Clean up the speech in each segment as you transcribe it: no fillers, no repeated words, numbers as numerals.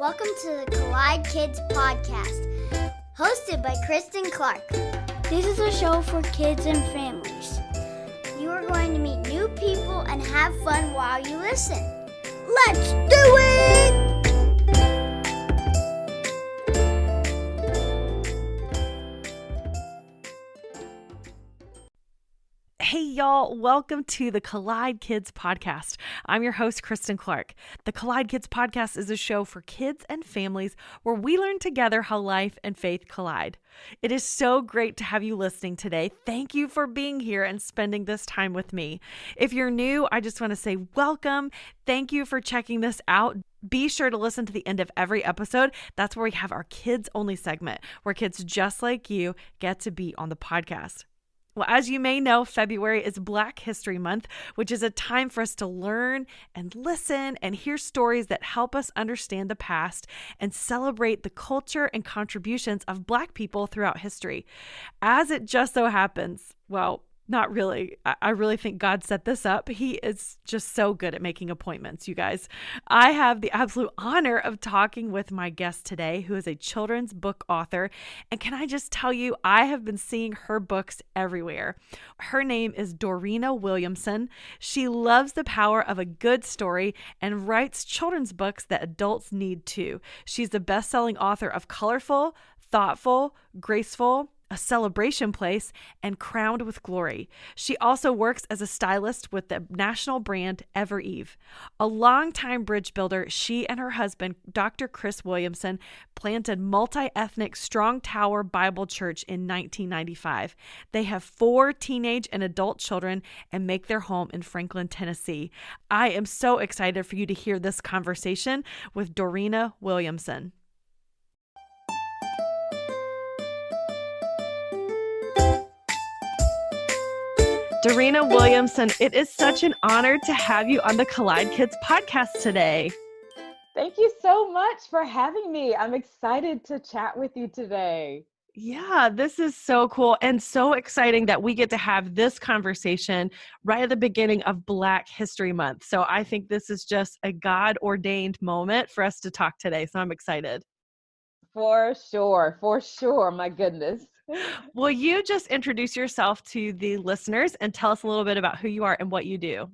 Welcome to the Collide Kids podcast, hosted by Christen Clark. This is a show for kids and families. You are going to meet new people and have fun while you listen. Let's do it! Hey y'all, welcome to the Collide Kids podcast. I'm your host, Christen Clark. The Collide Kids podcast is a show for kids and families where we learn together how life and faith collide. It is so great to have you listening today. Thank you for being here and spending this time with me. If you're new, I just want to say welcome. Thank you for checking this out. Be sure to listen to the end of every episode. That's where we have our kids only segment, where kids just like you get to be on the podcast. Well, as you may know, February is Black History Month, which is a time for us to learn and listen and hear stories that help us understand the past and celebrate the culture and contributions of Black people throughout history. As it just so happens, well, not really. I really think God set this up. He is just so good at making appointments, you guys. I have the absolute honor of talking with my guest today, who is a children's book author. And can I just tell you, I have been seeing her books everywhere. Her name is Dorena Williamson. She loves the power of a good story and writes children's books that adults need too. She's the best-selling author of Colorful, Thoughtful, Graceful, A Celebration Place, and Crowned with Glory. She also works as a stylist with the national brand Ever Eve. A longtime bridge builder, she and her husband, Dr. Christen Williamson, planted multi-ethnic Strong Tower Bible Church in 1995. They have 4 teenage and adult children and make their home in Franklin, Tennessee. I am so excited for you to hear this conversation with Dorena Williamson. Dorena Williamson, it is such an honor to have you on the Collide Kids podcast today. Thank you so much for having me. I'm excited to chat with you today. Yeah, this is so cool and so exciting that we get to have this conversation right at the beginning of Black History Month. So I think this is just a God-ordained moment for us to talk today. So I'm excited. For sure. My goodness. Will you just introduce yourself to the listeners and tell us a little bit about who you are and what you do?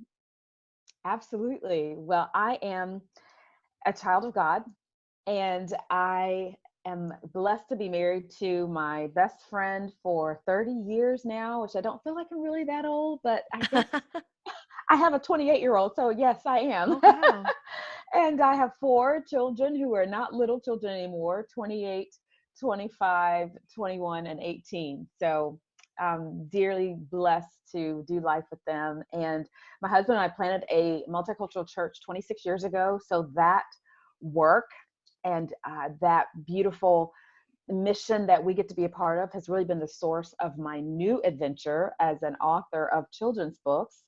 Absolutely. Well, I am a child of God, and I am blessed to be married to my best friend for 30 years now, which I don't feel like I'm really that old, but I guess I have a 28-year-old, so yes, I am. Oh, wow. And I have 4 children who are not little children anymore, 28, 25, 21, and 18. So I'm dearly blessed to do life with them. And my husband and I planted a multicultural church 26 years ago. So that work and that beautiful mission that we get to be a part of has really been the source of my new adventure as an author of children's books.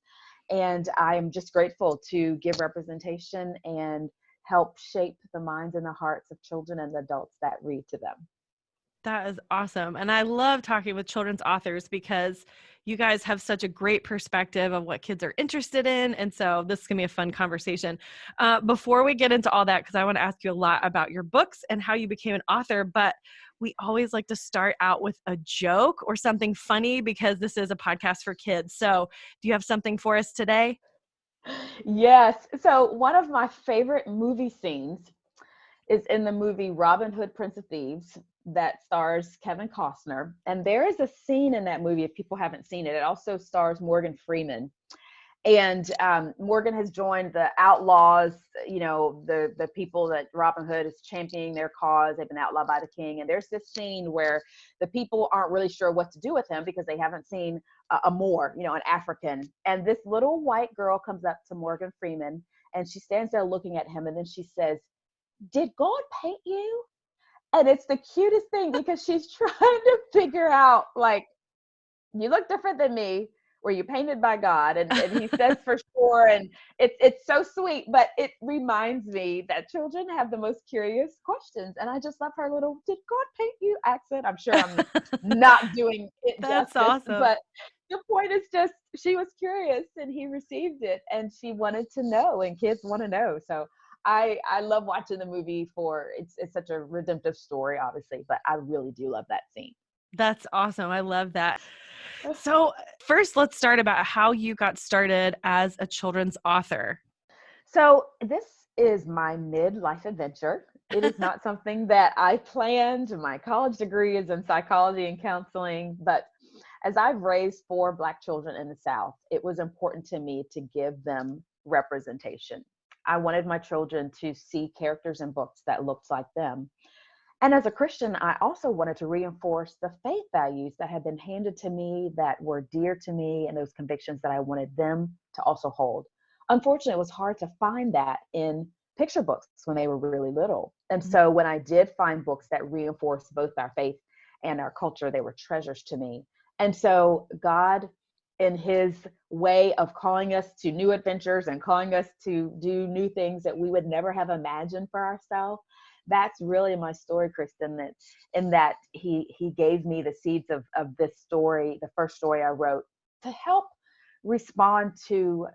And I'm just grateful to give representation and help shape the minds and the hearts of children and adults that read to them. That is awesome. And I love talking with children's authors because you guys have such a great perspective of what kids are interested in. And so this is going to be a fun conversation. Before we get into all that, because I want to ask you a lot about your books and how you became an author, but we always like to start out with a joke or something funny because this is a podcast for kids. So do you have something for us today? Yes. So one of my favorite movie scenes is in the movie Robin Hood, Prince of Thieves, that stars Kevin Costner. And there is a scene in that movie, if people haven't seen it, it also stars Morgan Freeman. And Morgan has joined the outlaws, the people that Robin Hood is championing their cause. They've been outlawed by the king. And there's this scene where the people aren't really sure what to do with him because they haven't seen a Moor, an African. And this little white girl comes up to Morgan Freeman and she stands there looking at him. And then she says, "Did God paint you?" And it's the cutest thing because she's trying to figure out, like, you look different than me. Were you painted by God? And he says for sure. And it's so sweet, but it reminds me that children have the most curious questions. And I just love her little, "Did God paint you?" accent. I'm sure I'm not doing it That's justice, awesome. but the point is just, she was curious and he received it and she wanted to know, and kids want to know. So I love watching the movie it's such a redemptive story, obviously, but I really do love that scene. That's awesome. I love that. So first, let's start about how you got started as a children's author. So this is my midlife adventure. It is not something that I planned. My college degree is in psychology and counseling, but as I've raised 4 Black children in the South, it was important to me to give them representation. I wanted my children to see characters in books that looked like them. And as a Christian, I also wanted to reinforce the faith values that had been handed to me, that were dear to me, and those convictions that I wanted them to also hold. Unfortunately, it was hard to find that in picture books when they were really little. And so when I did find books that reinforced both our faith and our culture, they were treasures to me. And so God, in his way of calling us to new adventures and calling us to do new things that we would never have imagined for ourselves, that's really my story, Christen, that in that he gave me the seeds of this story, the first story I wrote, to help respond to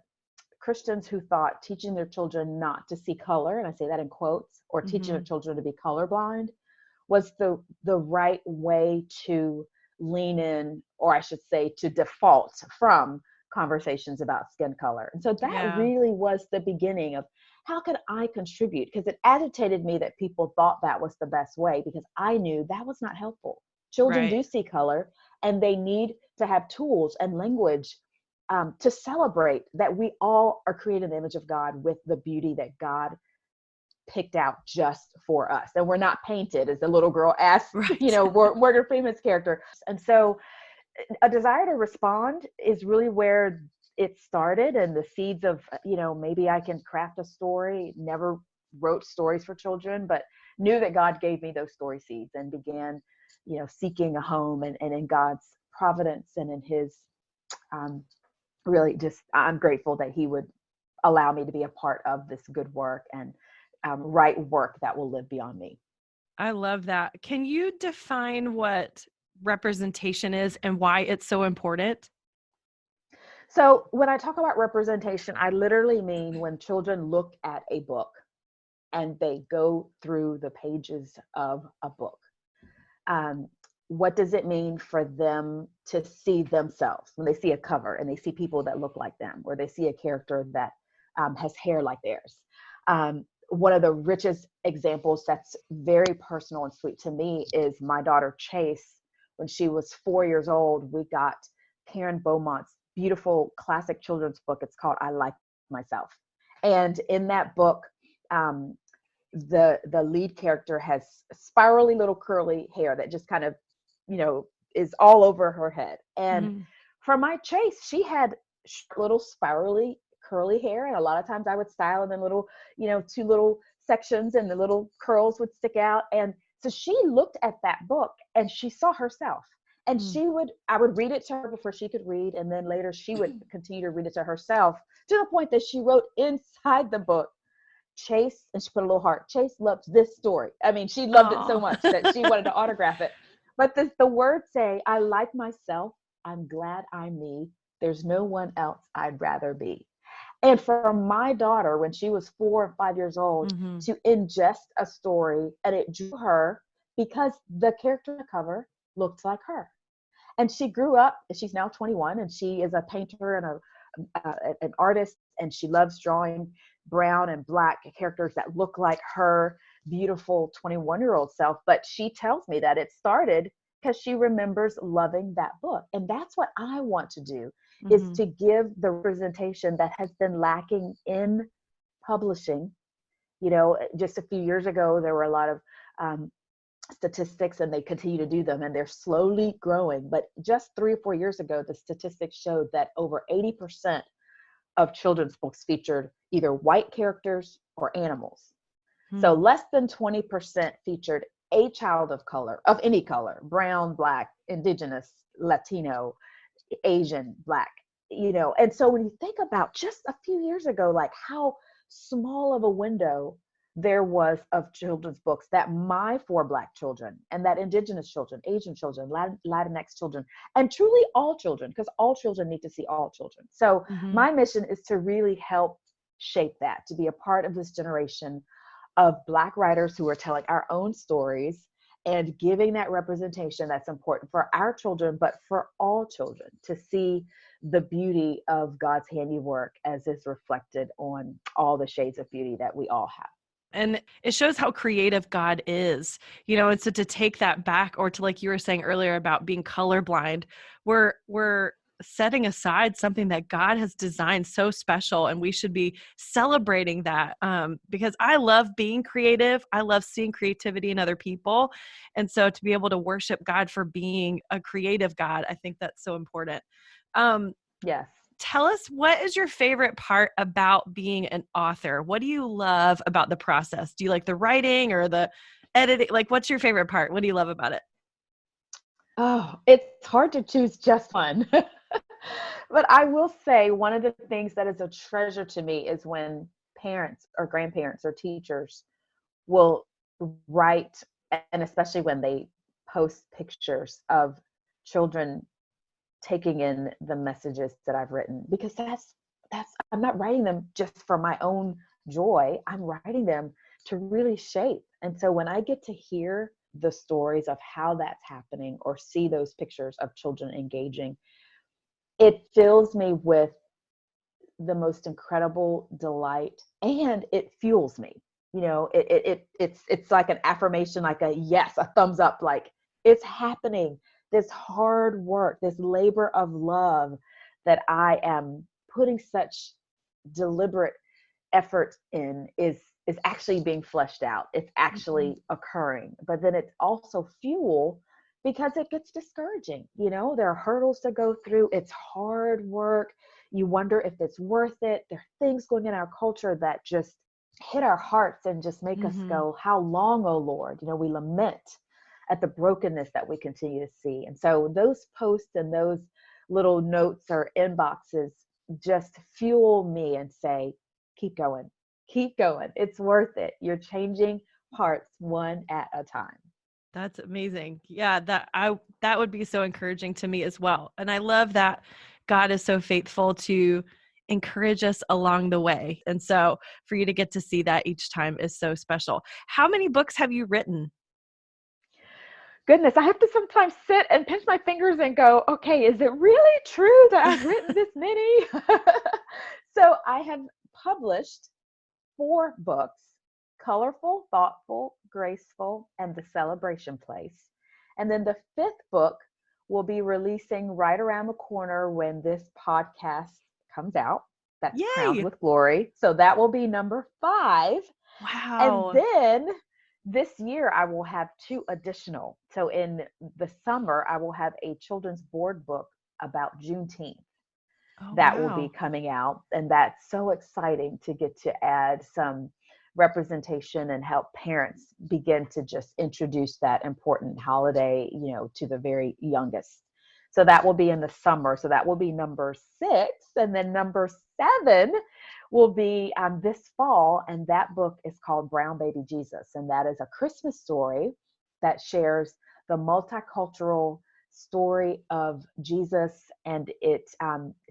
Christians who thought teaching their children not to see color, and I say that in quotes, or teaching their children to be colorblind was the right way to lean in, or I should say to default from conversations about skin color. And so that really was the beginning of how could I contribute? Because it agitated me that people thought that was the best way, because I knew that was not helpful. Children do see color, and they need to have tools and language to celebrate that we all are created in the image of God with the beauty that God picked out just for us. And we're not painted, as the little girl asked, Morgan Freeman's character. And so a desire to respond is really where it started, and the seeds of, maybe I can craft a story. Never wrote stories for children, but knew that God gave me those story seeds, and began, seeking a home, and in God's providence and in his, really just, I'm grateful that he would allow me to be a part of this good work and write work that will live beyond me. I love that. Can you define what representation is and why it's so important? So when I talk about representation, I literally mean when children look at a book and they go through the pages of a book. What does it mean for them to see themselves when they see a cover and they see people that look like them, or they see a character that has hair like theirs? One of the richest examples that's very personal and sweet to me is my daughter Chase. When she was 4 years old, we got Karen Beaumont's beautiful classic children's book. It's called I Like Myself. And in that book, the lead character has spirally little curly hair that just kind of, is all over her head. And for my Chase, she had little spirally curly hair. And a lot of times I would style them in little, 2 little sections, and the little curls would stick out. And so she looked at that book and she saw herself. And I would read it to her before she could read. And then later she would continue to read it to herself, to the point that she wrote inside the book, Chase, and she put a little heart, Chase loves this story. I mean, she loved it so much that she wanted to autograph it. But the words say, I like myself. I'm glad I'm me. There's no one else I'd rather be. And for my daughter, when she was 4 or 5 years old, to ingest a story, and it drew her because the character on the cover looked like her. And she grew up, she's now 21, and she is a painter and an artist, and she loves drawing brown and black characters that look like her beautiful 21-year-old self. But she tells me that it started because she remembers loving that book. And that's what I want to do, is to give the representation that has been lacking in publishing. Just a few years ago, there were a lot of statistics, and they continue to do them, and they're slowly growing. But just 3 or 4 years ago, the statistics showed that over 80% of children's books featured either white characters or animals. So less than 20% featured a child of color, of any color: brown, black, indigenous, Latino, Asian, black, And so when you think about just a few years ago, like how small of a window there was of children's books that my 4 Black children, and that indigenous children, Asian children, Latinx children, and truly all children, because all children need to see all children. So my mission is to really help shape that, to be a part of this generation of Black writers who are telling our own stories and giving that representation that's important for our children, but for all children, to see the beauty of God's handiwork as is reflected on all the shades of beauty that we all have. And it shows how creative God is, and so to take that back, or to, like you were saying earlier about being colorblind, we're setting aside something that God has designed so special, and we should be celebrating that, because I love being creative. I love seeing creativity in other people. And so to be able to worship God for being a creative God, I think that's so important. Yes. Tell us, what is your favorite part about being an author? What do you love about the process? Do you like the writing or the editing? Like, what's your favorite part? What do you love about it? Oh, it's hard to choose just one. But I will say one of the things that is a treasure to me is when parents or grandparents or teachers will write, and especially when they post pictures of children taking in the messages that I've written, because that's I'm not writing them just for my own joy. I'm writing them to really shape. And so when I get to hear the stories of how that's happening or see those pictures of children engaging, it fills me with the most incredible delight, and it fuels me. It's like an affirmation, like a yes, a thumbs up, like it's happening. This hard work, this labor of love that I am putting such deliberate effort in is actually being fleshed out. It's actually occurring. But then it's also fuel, because it gets discouraging. There are hurdles to go through. It's hard work. You wonder if it's worth it. There are things going in our culture that just hit our hearts and just make us go, how long, oh Lord? We lament at the brokenness that we continue to see. And so those posts and those little notes or inboxes just fuel me and say, keep going. It's worth it. You're changing hearts one at a time. That's amazing. Yeah, that would be so encouraging to me as well. And I love that God is so faithful to encourage us along the way. And so for you to get to see that each time is so special. How many books have you written? Goodness, I have to sometimes sit and pinch my fingers and go, okay, is it really true that I've written this many? So I have published 4 books: Colorful, Thoughtful, Graceful, and The Celebration Place. And then the 5th book will be releasing right around the corner when this podcast comes out. That's Yay! Crowned with Glory. So that will be number 5. Wow. And then this year I will have 2 additional. So in the summer, I will have a children's board book about Juneteenth. That will be coming out. And that's so exciting to get to add some representation and help parents begin to just introduce that important holiday, to the very youngest. So that will be in the summer. So that will be number 6. And then number 7 will be this fall. And that book is called Brown Baby Jesus. And that is a Christmas story that shares the multicultural story of Jesus. And it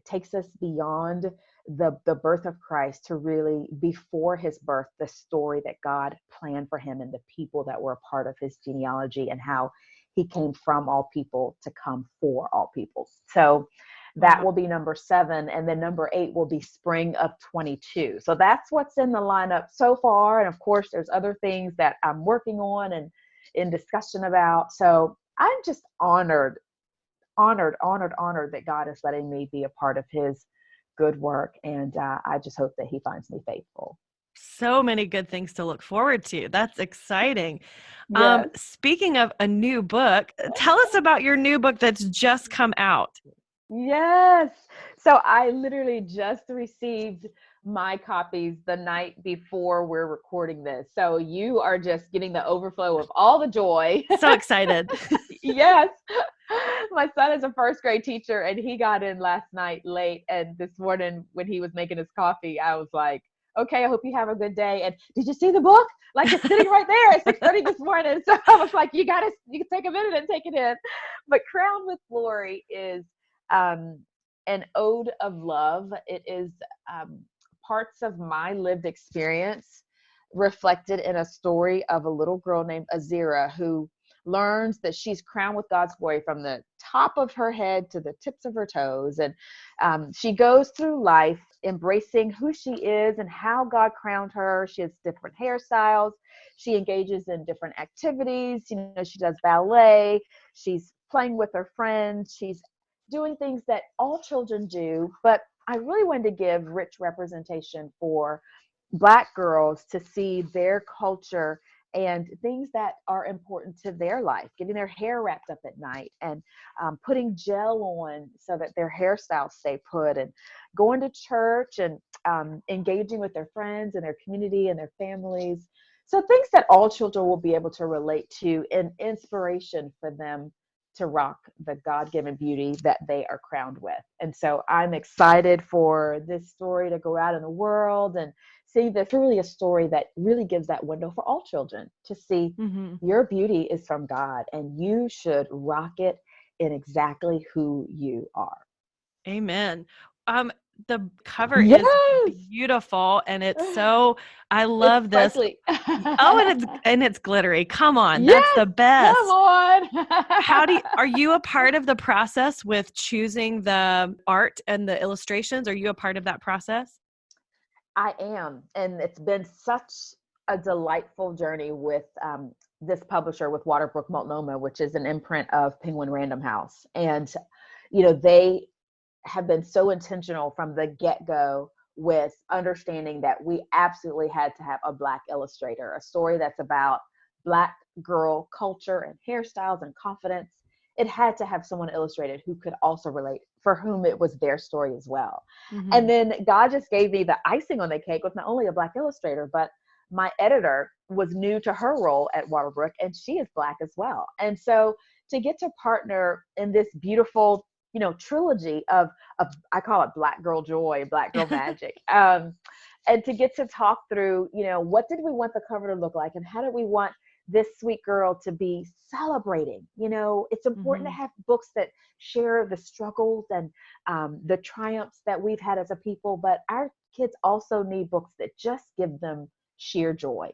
takes us beyond the birth of Christ to really, before his birth, the story that God planned for him and the people that were a part of his genealogy, and how he came from all people to come for all people. So that will be number 7. And then number 8 will be spring of 22. So that's what's in the lineup so far. And of course, there's other things that I'm working on and in discussion about. So I'm just honored that God is letting me be a part of his good work. And I just hope that he finds me faithful. So many good things to look forward to. That's exciting. Yes. Speaking of a new book, tell us about your new book that's just come out. Yes. So I literally just received my copies the night before we're recording this. So you are just getting the overflow of all the joy. So excited. Yes. My son is a first grade teacher, and he got in last night late. And this morning when he was making his coffee, I was like, okay, I hope you have a good day. And did you see the book? Like, it's sitting right there at 6:30 this morning. So I was like, you can take a minute and take it in. But Crowned with Glory is an ode of love. It is parts of my lived experience reflected in a story of a little girl named Azira who learns that she's crowned with God's glory from the top of her head to the tips of her toes. And she goes through life embracing who she is and how God crowned her. She has different hairstyles. She engages in different activities. You know, she does ballet. She's playing with her friends. She's doing things that all children do. But I really wanted to give rich representation for Black girls to see their culture and things that are important to their life, getting their hair wrapped up at night and putting gel on so that their hairstyles stay put, and going to church and engaging with their friends and their community and their families. So things that all children will be able to relate to, and inspiration for them to rock the God-given beauty that they are crowned with. And so I'm excited for this story to go out in the world and see that it's really a story that really gives that window for all children to see your beauty is from God and you should rock it in exactly who you are. Amen. The cover Yes, is beautiful, and it's so, I love it's this. sparkly. Oh, and it's glittery. Come on, that's Yes, the best. come on. Are you a part of the process with choosing the art and the illustrations? Are you a part of that process? I am, and it's been such a delightful journey with this publisher, with Waterbrook Multnomah, which is an imprint of Penguin Random House. And, you know, they have been so intentional from the get-go with understanding that we absolutely had to have a Black illustrator, a story that's about Black girl culture and hairstyles and confidence. It had to have someone illustrated who could also relate, for whom it was their story as well. And then God just gave me the icing on the cake with not only a Black illustrator, but my editor was new to her role at Waterbrook, and she is Black as well. And so to get to partner in this beautiful, you know, trilogy of I call it Black girl joy, Black girl magic, and to get to talk through, you know, what did we want the cover to look like, and how did we want this sweet girl to be celebrating. You know, it's important to have books that share the struggles and the triumphs that we've had as a people, but our kids also need books that just give them sheer joy.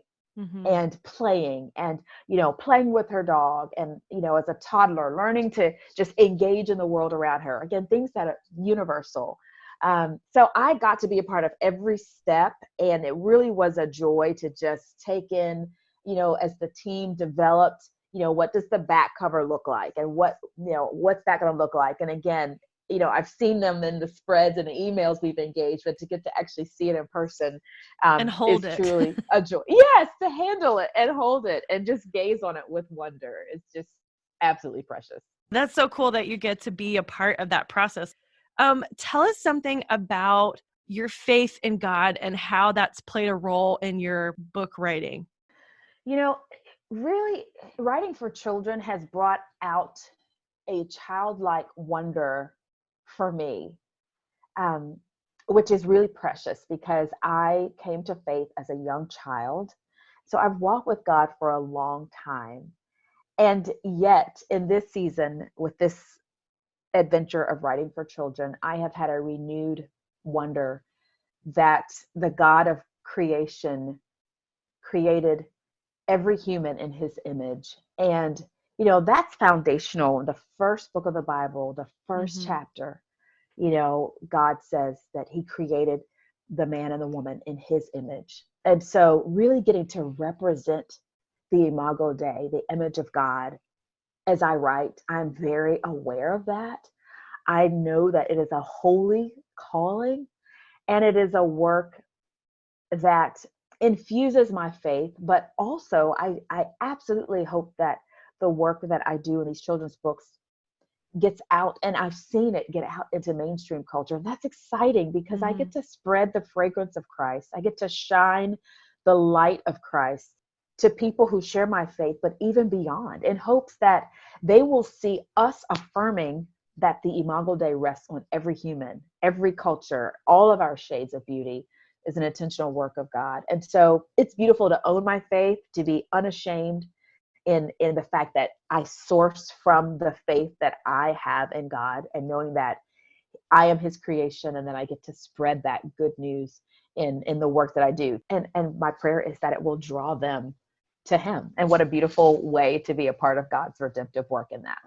And playing, and, you know, playing with her dog, and, you know, as a toddler, learning to just engage in the world around her. Again, things that are universal. So I got to be a part of every step, and it really was a joy to just take in, you know, as the team developed, you know, what does the back cover look like, and what, you know, what's that going to look like? And again, you know, I've seen them in the spreads and the emails we've engaged, but to get to actually see it in person and hold is it. truly a joy. Yes, to handle it and hold it and just gaze on it with wonder. It's just absolutely precious. That's so cool that you get to be a part of that process. Tell us something about your faith in God and how that's played a role in your book writing. You know, really, writing for children has brought out a childlike wonder for me, which is really precious because I came to faith as a young child. So I've walked with God for a long time. And yet in this season, with this adventure of writing for children, I have had a renewed wonder that the God of creation created every human in his image. And, you know, that's foundational. The first book of the Bible, the first chapter, you know, God says that he created the man and the woman in his image. And so really getting to represent the Imago Dei, the image of God, as I write, I'm very aware of that. I know that it is a holy calling, and it is a work that infuses my faith, but also I absolutely hope that the work that I do in these children's books gets out, and I've seen it get out into mainstream culture. And that's exciting because I get to spread the fragrance of Christ. I get to shine the light of Christ to people who share my faith, but even beyond, in hopes that they will see us affirming that the Imago Dei rests on every human, every culture, all of our shades of beauty is an intentional work of God. And so it's beautiful to own my faith, to be unashamed in the fact that I source from the faith that I have in God, and knowing that I am his creation, and then I get to spread that good news in the work that I do. And my prayer is that it will draw them to him. And what a beautiful way to be a part of God's redemptive work in that.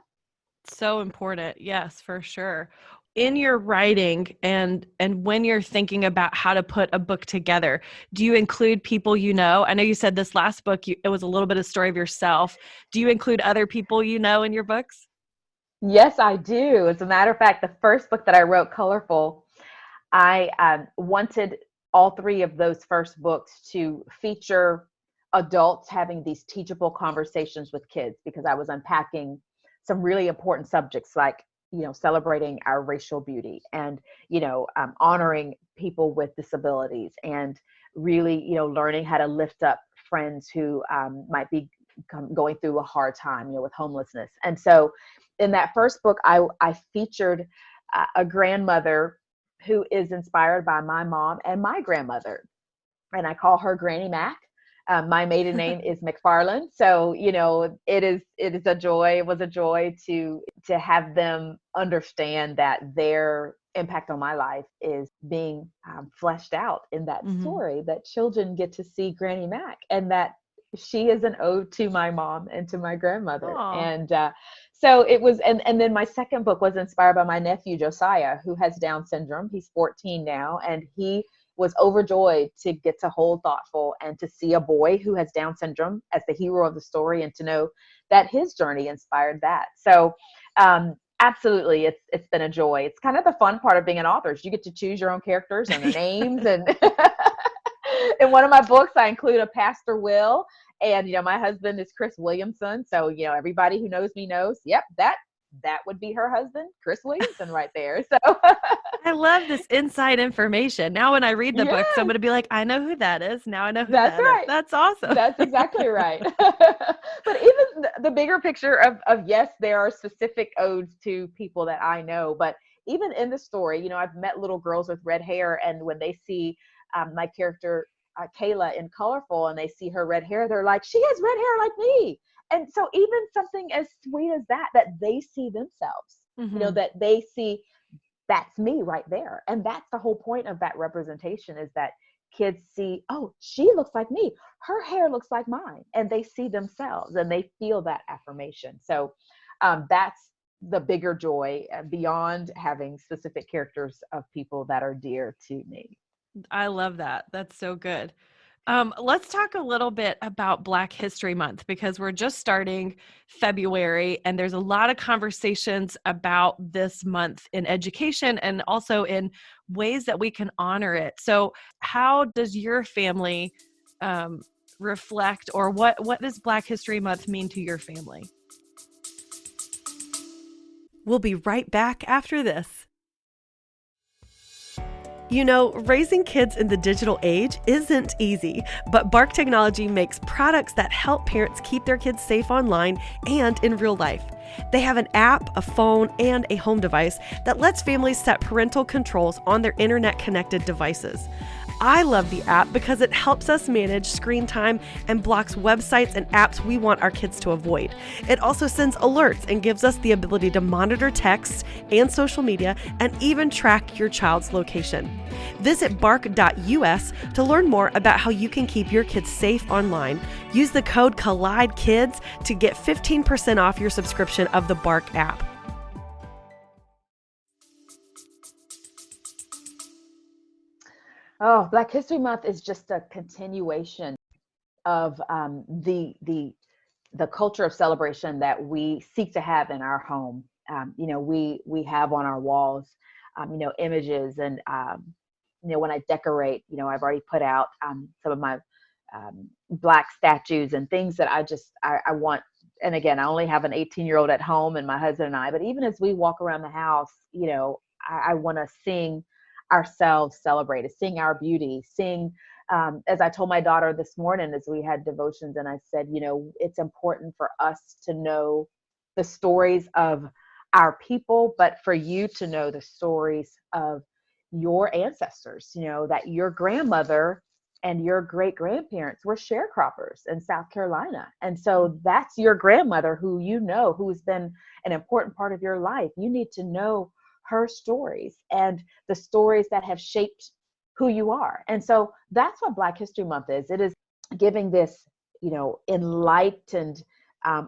So important. Yes, for sure. In your writing and when you're thinking about how to put a book together, do you include people you know? I know you said this last book, it was a little bit of story of yourself. Do you include other people you know in your books? Yes, I do. As a matter of fact, the first book that I wrote, Colorful, I wanted all three of those first books to feature adults having these teachable conversations with kids, because I was unpacking some really important subjects like, celebrating our racial beauty and, honoring people with disabilities, and really, learning how to lift up friends who might be going through a hard time, with homelessness. And so in that first book, I featured a grandmother who is inspired by my mom and my grandmother. And I call her Granny Mac. My maiden name is McFarland. So, it was a joy to have them understand that their impact on my life is being fleshed out in that story, that children get to see Granny Mac, and that she is an ode to my mom and to my grandmother. Aww. And so it was, and then my second book was inspired by my nephew, Josiah, who has Down syndrome. He's 14 now, and he was overjoyed to get to hold Thoughtful and to see a boy who has Down syndrome as the hero of the story, and to know that his journey inspired that. So absolutely, it's been a joy. It's kind of the fun part of being an author. You get to choose your own characters and their names. And in one of my books, I include a Pastor Will, and my husband is Chris Williamson. So everybody who knows me knows, yep, that would be her husband, Chris Williamson, right there. So I love this inside information. Now when I read the books, I'm going to be like, I know who that is. Now I know who That's that right. is. That's awesome. That's exactly right. But even the bigger picture of yes, there are specific odes to people that I know, but even in the story, I've met little girls with red hair, and when they see my character Kayla in Colorful, and they see her red hair, they're like, she has red hair like me. And so even something as sweet as that they see themselves, that they see, that's me right there. And that's the whole point of that representation, is that kids see, oh, she looks like me. Her hair looks like mine. And they see themselves and they feel that affirmation. So that's the bigger joy beyond having specific characters of people that are dear to me. I love that. That's so good. Let's talk a little bit about Black History Month, because we're just starting February, and there's a lot of conversations about this month in education and also in ways that we can honor it. So how does your family reflect, or what does Black History Month mean to your family? We'll be right back after this. Raising kids in the digital age isn't easy, but Bark Technology makes products that help parents keep their kids safe online and in real life. They have an app, a phone, and a home device that lets families set parental controls on their internet-connected devices. I love the app because it helps us manage screen time and blocks websites and apps we want our kids to avoid. It also sends alerts and gives us the ability to monitor texts and social media, and even track your child's location. Visit bark.us to learn more about how you can keep your kids safe online. Use the code COLLIDEKIDS to get 15% off your subscription of the Bark app. Oh, Black History Month is just a continuation of the culture of celebration that we seek to have in our home. We have on our walls, images, and when I decorate, I've already put out some of my Black statues and things that I want. And again, I only have an 18-year-old at home and my husband and I, but even as we walk around the house, I want to sing ourselves celebrated, sing our beauty, sing, as I told my daughter this morning as we had devotions, and I said, it's important for us to know the stories of our people, but for you to know the stories of your ancestors, that your grandmother and your great grandparents were sharecroppers in South Carolina. And so that's your grandmother who's been an important part of your life. You need to know her stories and the stories that have shaped who you are. And so that's what Black History Month is. It is giving this, enlightened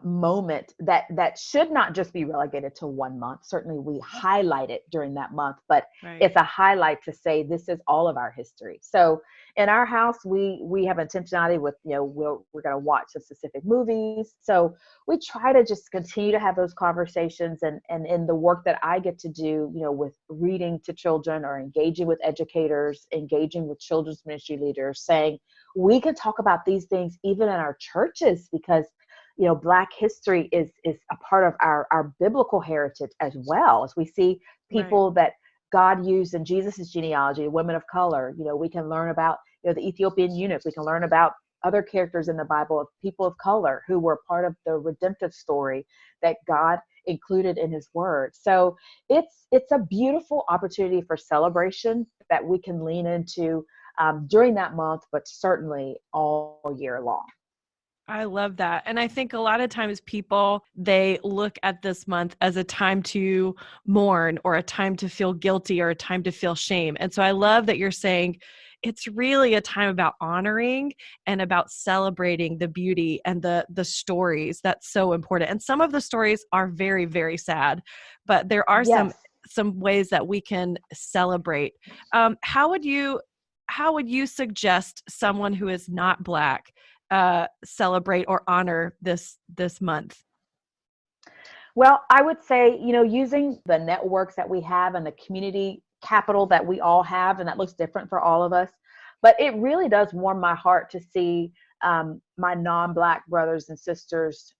moment that should not just be relegated to 1 month. Certainly we highlight it during that month, but Right. it's a highlight to say this is all of our history. So in our house, we have intentionality with, we're going to watch some specific movies. So we try to just continue to have those conversations, and in the work that I get to do, with reading to children or engaging with educators, engaging with children's ministry leaders, saying we can talk about these things even in our churches, because Black history is a part of our biblical heritage as well. As we see people that God used in Jesus's genealogy, women of color, we can learn about, the Ethiopian eunuch. We can learn about other characters in the Bible of people of color who were part of the redemptive story that God included in his word. So it's a beautiful opportunity for celebration that we can lean into during that month, but certainly all year long. I love that. And I think a lot of times people, they look at this month as a time to mourn or a time to feel guilty or a time to feel shame. And so I love that you're saying it's really a time about honoring and about celebrating the beauty and the stories. That's so important. And some of the stories are very, very sad, but there are some ways that we can celebrate. How would you suggest someone who is not Black celebrate or honor this month? Well, I would say, using the networks that we have and the community capital that we all have, and that looks different for all of us, but it really does warm my heart to see my non-Black brothers and sisters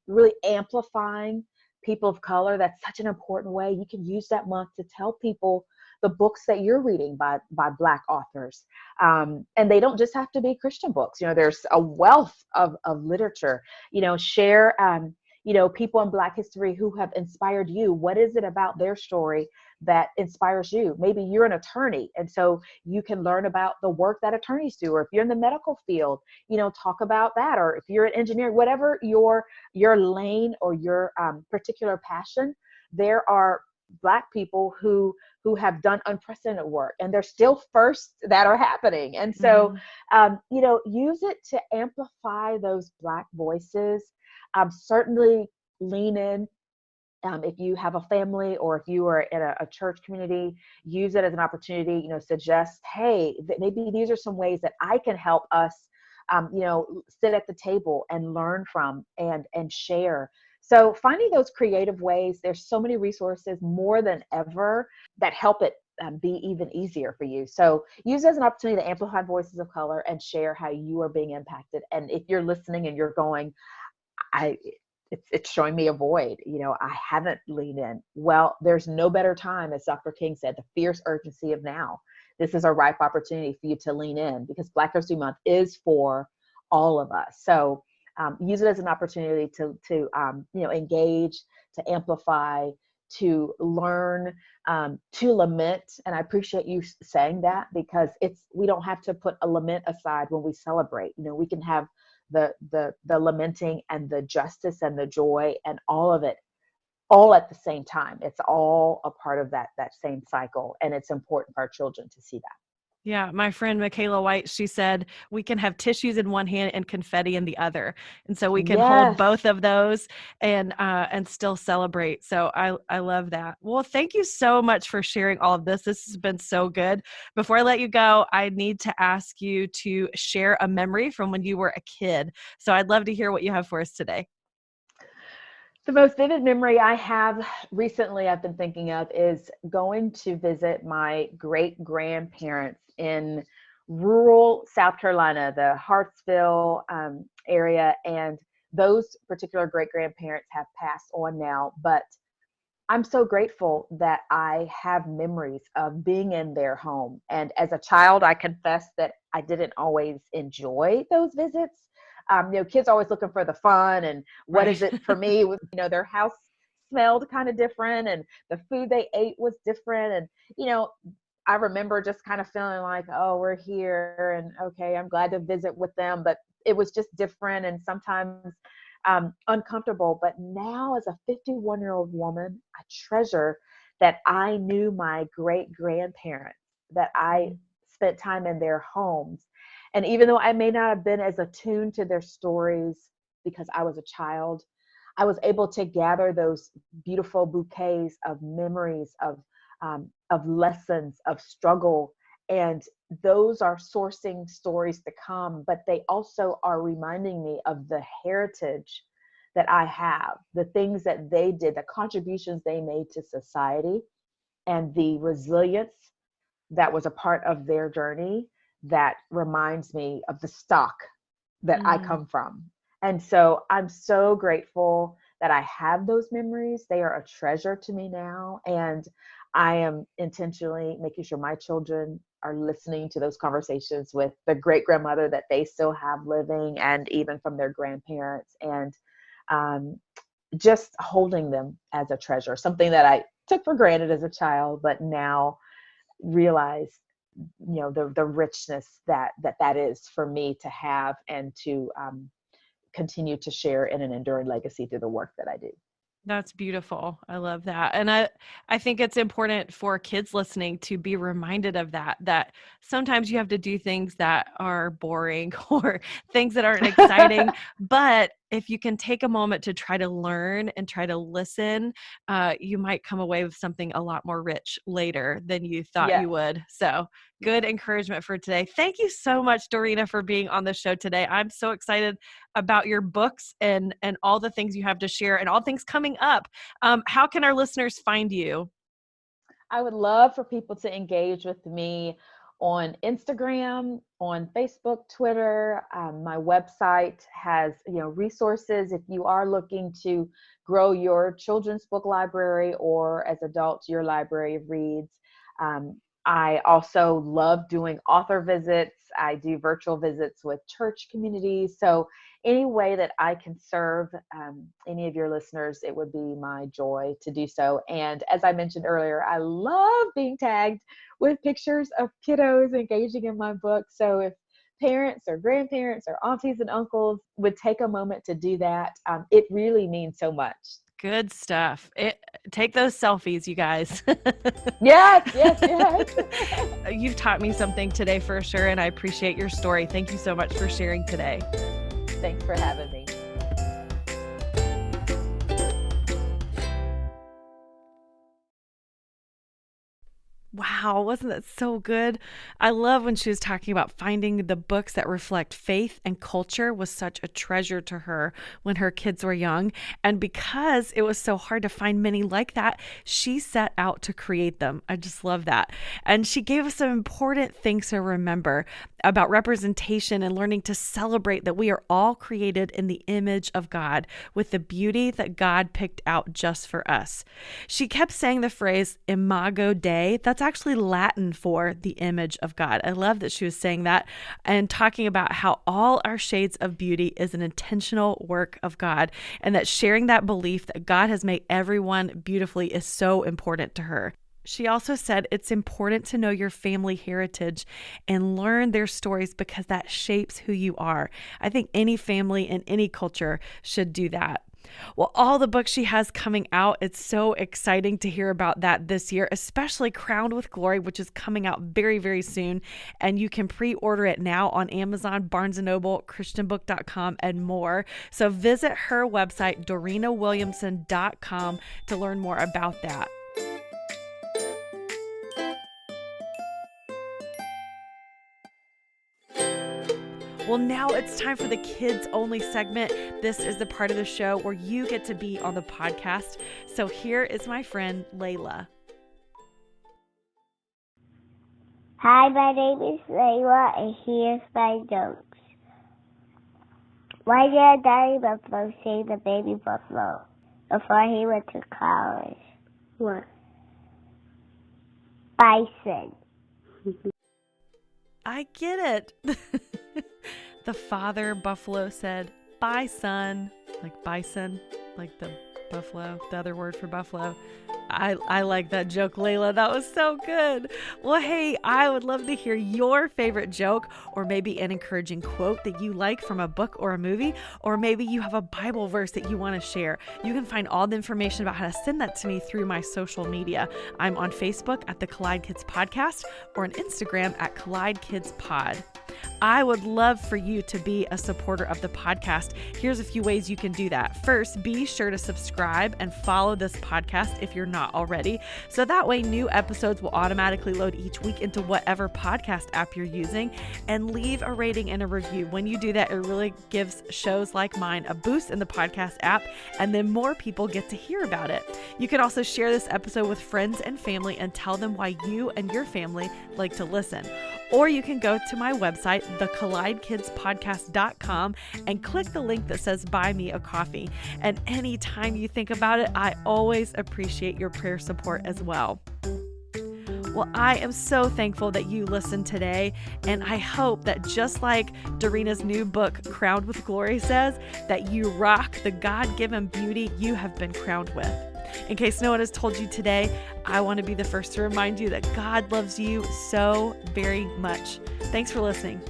really amplifying people of color. That's such an important way. You can use that month to tell people the books that you're reading by Black authors. And they don't just have to be Christian books. There's a wealth of literature. Share, people in Black history who have inspired you. What is it about their story that inspires you? Maybe you're an attorney, and so you can learn about the work that attorneys do. Or if you're in the medical field, talk about that. Or if you're an engineer, whatever your lane or your particular passion, there are Black people who have done unprecedented work, and there's still firsts that are happening. And so, use it to amplify those Black voices. Certainly lean in. If you have a family or if you are in a church community, use it as an opportunity, suggest, hey, maybe these are some ways that I can help us, sit at the table and learn from and share. So finding those creative ways, there's so many resources more than ever that help it be even easier for you. So use it as an opportunity to amplify voices of color and share how you are being impacted. And if you're listening and you're going, it's showing me a void, I haven't leaned in. Well, there's no better time, as Dr. King said, the fierce urgency of now. This is a ripe opportunity for you to lean in, because Black History Month is for all of us. So use it as an opportunity to engage, to amplify, to learn, to lament. And I appreciate you saying that, because we don't have to put a lament aside when we celebrate. We can have the lamenting and the justice and the joy and all of it all at the same time. It's all a part of that same cycle, and it's important for our children to see that. Yeah, my friend Michaela White, she said we can have tissues in one hand and confetti in the other, and so we can hold both of those and still celebrate. So I love that. Well, thank you so much for sharing all of this. This has been so good. Before I let you go, I need to ask you to share a memory from when you were a kid. So I'd love to hear what you have for us today. The most vivid memory I have recently I've been thinking of is going to visit my great-grandparents in rural South Carolina, the Hartsville area. And those particular great-grandparents have passed on now, but I'm so grateful that I have memories of being in their home. And as a child, I confess that I didn't always enjoy those visits. Kids are always looking for the fun and what is it for me with, their house smelled kind of different and the food they ate was different. And, I remember just kind of feeling like, oh, we're here and okay, I'm glad to visit with them, but it was just different and sometimes uncomfortable. But now as a 51-year-old woman, I treasure that I knew my great grandparents, that I spent time in their homes. And even though I may not have been as attuned to their stories because I was a child, I was able to gather those beautiful bouquets of memories, of lessons, of struggle. And those are sourcing stories to come, but they also are reminding me of the heritage that I have, the things that they did, the contributions they made to society, and the resilience that was a part of their journey that reminds me of the stock that I come from. And so I'm so grateful that I have those memories. They are a treasure to me now. And I am intentionally making sure my children are listening to those conversations with the great grandmother that they still have living, and even from their grandparents, and just holding them as a treasure, something that I took for granted as a child, but now realize, the richness that is for me to have, and to continue to share in an enduring legacy through the work that I do. That's beautiful. I love that. And I think it's important for kids listening to be reminded of that sometimes you have to do things that are boring or things that aren't exciting. But if you can take a moment to try to learn and try to listen, you might come away with something a lot more rich later than you thought you would. So good encouragement for today. Thank you so much, Dorena, for being on the show today. I'm so excited about your books and all the things you have to share and all things coming up. How can our listeners find you? I would love for people to engage with me on Instagram, on Facebook, Twitter. My website has resources if you are looking to grow your children's book library, or as adults, your library of reads. I also love doing author visits. I do virtual visits with church communities. So any way that I can serve any of your listeners, it would be my joy to do so. And as I mentioned earlier, I love being tagged with pictures of kiddos engaging in my book. So if parents or grandparents or aunties and uncles would take a moment to do that, it really means so much. Good stuff. Take those selfies, you guys. Yes. You've taught me something today for sure, and I appreciate your story. Thank you so much for sharing today. Thanks for having me. Wow, wasn't that so good? I love when she was talking about finding the books that reflect faith and culture was such a treasure to her when her kids were young. And because it was so hard to find many like that, she set out to create them. I just love that. And she gave us some important things to remember about representation and learning to celebrate that we are all created in the image of God with the beauty that God picked out just for us. She kept saying the phrase imago Dei. That's actually Latin for the image of God. I love that she was saying that and talking about how all our shades of beauty is an intentional work of God, and that sharing that belief that God has made everyone beautifully is so important to her. She also said it's important to know your family heritage and learn their stories because that shapes who you are. I think any family in any culture should do that. Well, all the books she has coming out, it's so exciting to hear about that this year, especially Crowned with Glory, which is coming out very, very soon. And you can pre-order it now on Amazon, Barnes & Noble, christianbook.com, and more. So visit her website, DorenaWilliamson.com, to learn more about that. Well, now it's time for the kids only segment. This is the part of the show where you get to be on the podcast. So here is my friend, Lailah. Hi, my name is Lailah, and here's my jokes. Why did Daddy Buffalo say the baby buffalo before he went to college? What? Bison. I get it. The father buffalo said, "Bye, son," like bison, like the buffalo, the other word for buffalo. I like that joke, Lailah. That was so good. Well, hey, I would love to hear your favorite joke, or maybe an encouraging quote that you like from a book or a movie, or maybe you have a Bible verse that you want to share. You can find all the information about how to send that to me through my social media. I'm on Facebook at the Collide Kids Podcast, or on Instagram at Collide Kids Pod. I would love for you to be a supporter of the podcast. Here's a few ways you can do that. First, be sure to subscribe and follow this podcast if you're not already. So that way new episodes will automatically load each week into whatever podcast app you're using, and leave a rating and a review. When you do that, it really gives shows like mine a boost in the podcast app, and then more people get to hear about it. You can also share this episode with friends and family and tell them why you and your family like to listen. Or you can go to my website, thecollidekidspodcast.com, and click the link that says buy me a coffee. And anytime you think about it, I always appreciate your prayer support as well. Well, I am so thankful that you listened today, and I hope that just like Dorena's new book, Crowned with Glory, says, that you rock the God-given beauty you have been crowned with. In case no one has told you today, I want to be the first to remind you that God loves you so very much. Thanks for listening.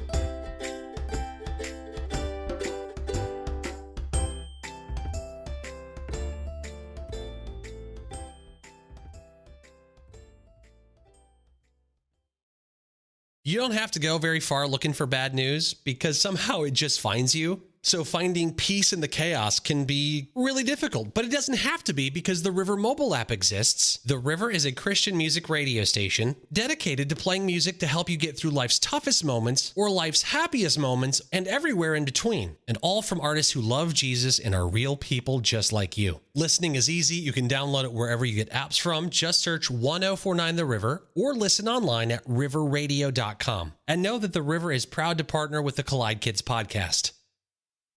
You don't have to go very far looking for bad news, because somehow it just finds you. So finding peace in the chaos can be really difficult, but it doesn't have to be, because the River mobile app exists. The River is a Christian music radio station dedicated to playing music to help you get through life's toughest moments or life's happiest moments and everywhere in between, and all from artists who love Jesus and are real people just like you. Listening is easy. You can download it wherever you get apps from. Just search 1049 The River or listen online at riverradio.com. And know that The River is proud to partner with the Collide Kids Podcast.